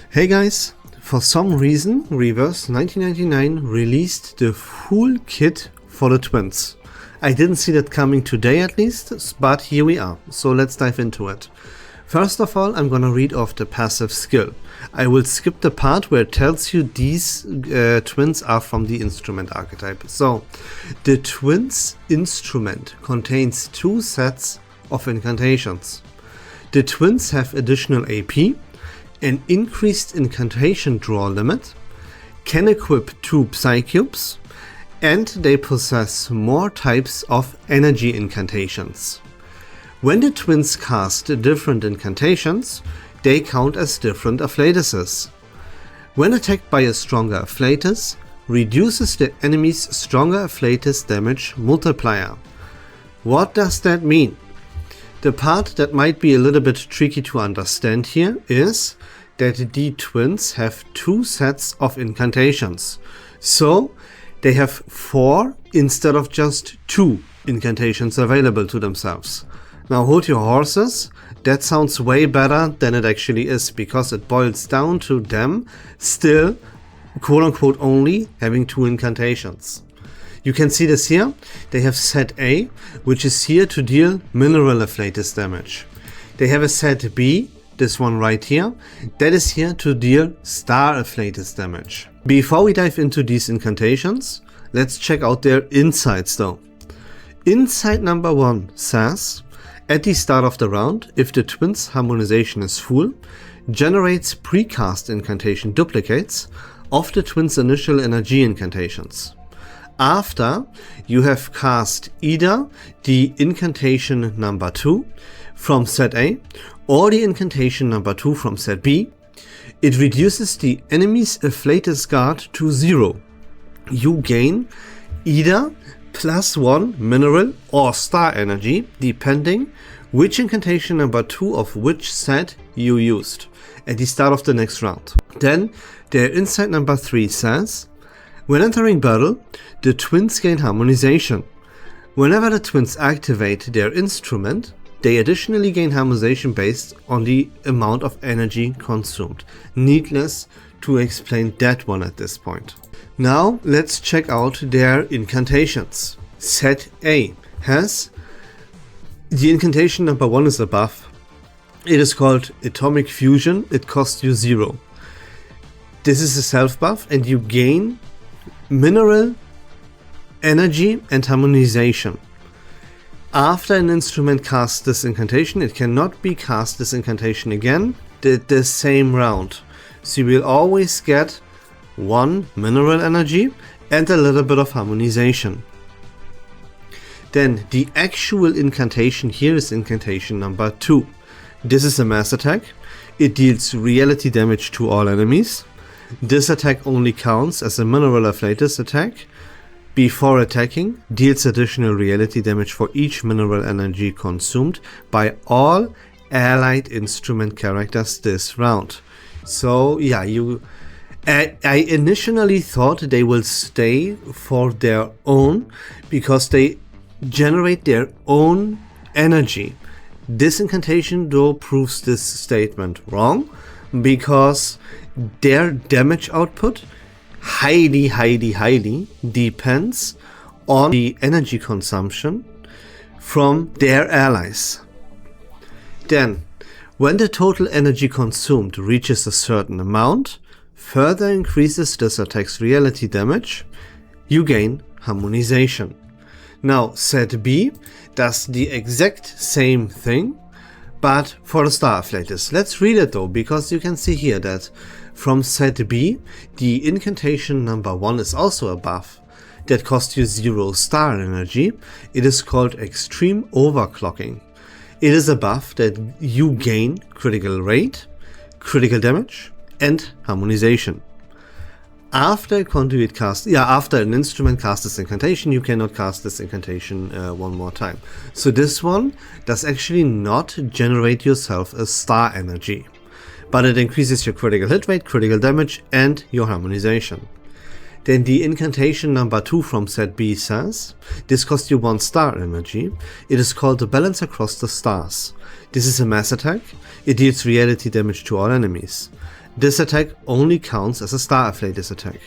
Hey guys, for some reason Reverse1999 released the full kit for the twins. I didn't see that coming today at least, but here we are, so let's dive into it. First of all, I'm gonna read off the passive skill. I will skip the part where it tells you these twins are from the instrument archetype. So, the twins instrument contains 2 sets of incantations. The twins have additional AP, an increased incantation draw limit, can equip 2 Psycubes, and they possess more types of energy incantations. When the twins cast different incantations, they count as different afflatuses. When attacked by a stronger afflatus, reduces the enemy's stronger afflatus damage multiplier. What does that mean? The part that might be a little bit tricky to understand here is that the twins have 2 sets of incantations. So they have 4 instead of just 2 incantations available to themselves. Now hold your horses, that sounds way better than it actually is, because it boils down to them still quote unquote only having 2 incantations. You can see this here. They have set A, which is here to deal mineral afflatus damage. They have a set B, this one right here, that is here to deal star afflatus damage. Before we dive into these incantations, let's check out their insights though. Insight number 1 says, at the start of the round, if the twins harmonization is full, generates precast incantation duplicates of the twins' initial energy incantations. After you have cast either the incantation number 2 from set A or the incantation number 2 from set B, it reduces the enemy's afflatus guard to 0. You gain either +1 mineral or star energy, depending which incantation number 2 of which set you used at the start of the next round. Then their insight number 3 says, when entering battle, the twins gain harmonization. Whenever the twins activate their instrument, they additionally gain harmonization based on the amount of energy consumed. Needless to explain that one at this point. Now let's check out their incantations. Set A has the incantation number 1 is a buff. It is called Atomic Fusion. It costs you 0. This is a self buff and you gain mineral, energy and harmonization. After an instrument casts this incantation, it cannot be cast this incantation again the same round. So you will always get 1 mineral energy and a little bit of harmonization. Then the actual incantation here is incantation number 2. This is a mass attack. It deals reality damage to all enemies. This attack only counts as a mineral afflatus attack. Before attacking, deals additional reality damage for each mineral energy consumed by all allied instrument characters this round. So yeah, I initially thought they will stay for their own because they generate their own energy. This incantation though proves this statement wrong, because their damage output highly depends on the energy consumption from their allies. Then, when the total energy consumed reaches a certain amount, further increases this attack's reality damage, you gain harmonization. Now, set B does the exact same thing, but for the star afflatus. Let's read it though, because you can see here that from set B, the incantation number 1 is also a buff that costs you 0 star energy. It is called Extreme Overclocking. It is a buff that you gain critical rate, critical damage, and harmonization. After after an instrument casts this incantation, you cannot cast this incantation one more time. So this one does actually not generate yourself a star energy, but it increases your critical hit rate, critical damage, and your harmonization. Then the incantation number 2 from set B says, this costs you 1 star energy. It is called the Balance Across the Stars. This is a mass attack. It deals reality damage to all enemies. This attack only counts as a Star Afflatus attack.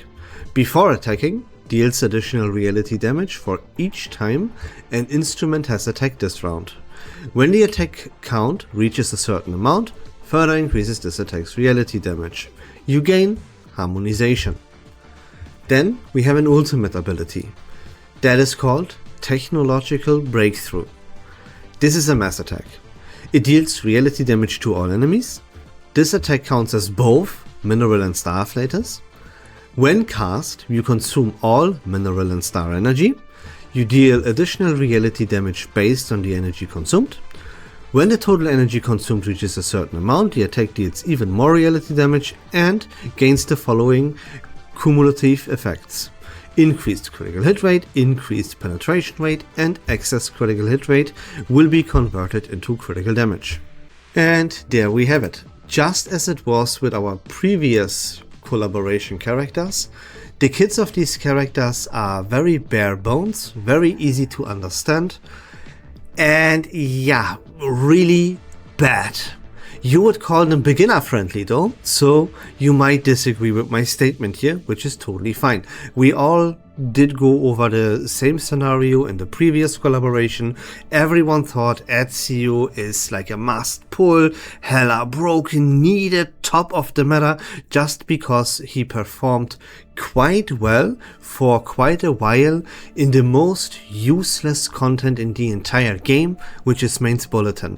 Before attacking, deals additional reality damage for each time an instrument has attacked this round. When the attack count reaches a certain amount, further increases this attack's reality damage. You gain Harmonization. Then we have an ultimate ability. That is called Technological Breakthrough. This is a mass attack. It deals reality damage to all enemies. This attack counts as both Mineral and Star Afflatus. When cast, you consume all Mineral and Star energy. You deal additional reality damage based on the energy consumed. When the total energy consumed reaches a certain amount, the attack deals even more reality damage and gains the following cumulative effects. Increased critical hit rate, increased penetration rate, and excess critical hit rate will be converted into critical damage. And there we have it. Just as it was with our previous collaboration characters, the kits of these characters are very bare bones, very easy to understand, and yeah, really bad. You would call them beginner friendly though, so you might disagree with my statement here, which is totally fine. We all did go over the same scenario in the previous collaboration. Everyone thought Ezio is like a must pull, hella broken, needed, top of the meta, just because he performed quite well for quite a while in the most useless content in the entire game, which is Main's Bulletin.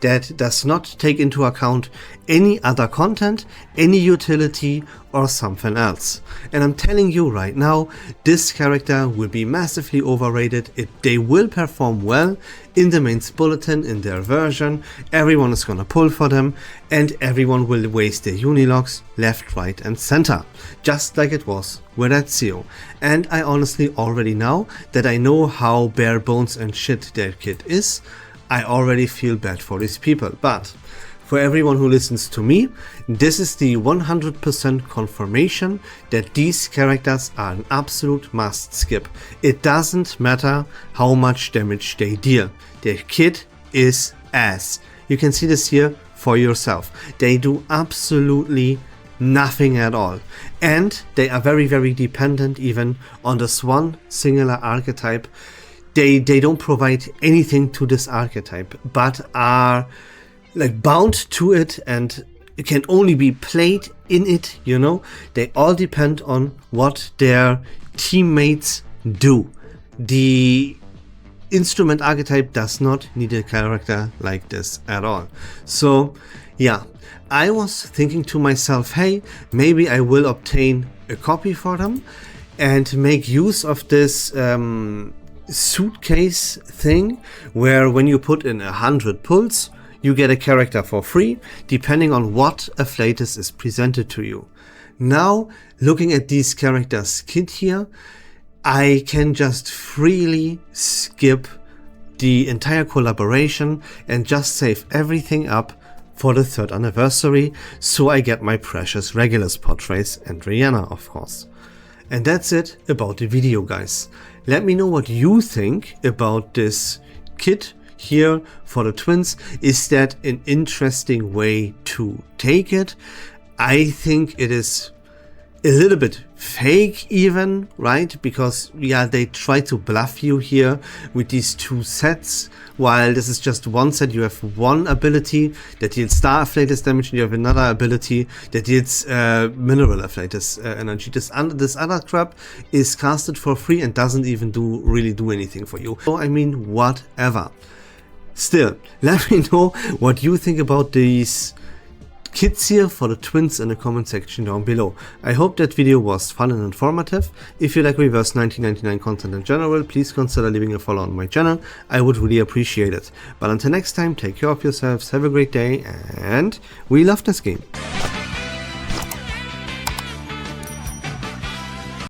That does not take into account any other content, any utility or something else. And I'm telling you right now, this character will be massively overrated. They will perform well in the Main's Bulletin, in their version. Everyone is gonna pull for them and everyone will waste their unilogs left, right and center, just like it was with Ezio. And I honestly already now that I know how bare bones and shit their kit is, I already feel bad for these people. But for everyone who listens to me, this is the 100% confirmation that these characters are an absolute must skip. It doesn't matter how much damage they deal. Their kit is ass. You can see this here for yourself. They do absolutely nothing at all. And they are very, very dependent even on this one singular archetype. They don't provide anything to this archetype, but are like bound to it and it can only be played in it, you know. They all depend on what their teammates do. The instrument archetype does not need a character like this at all. So yeah, I was thinking to myself, hey, maybe I will obtain a copy for them and make use of this suitcase thing where when you put in 100 pulls, you get a character for free, depending on what Afflatus is presented to you. Now, looking at these characters' kit here, I can just freely skip the entire collaboration and just save everything up for the 3rd anniversary, so I get my precious Regulus portraits and Rihanna, of course. And that's it about the video, guys. Let me know what you think about this kit here for the twins. Is that an interesting way to take it? I think it is a little bit fake even, right? Because yeah, they try to bluff you here with these two sets. While this is just one set, you have one ability that deals Star Afflatus damage and you have another ability that deals Mineral Afflatus energy. This other crap is casted for free and doesn't even really do anything for you. So I mean, whatever. Still, let me know what you think about these kits here for the twins in the comment section down below. I hope that video was fun and informative. If you like Reverse 1999 content in general, please consider leaving a follow on my channel. I would really appreciate it. But until next time, take care of yourselves, have a great day, and we love this game.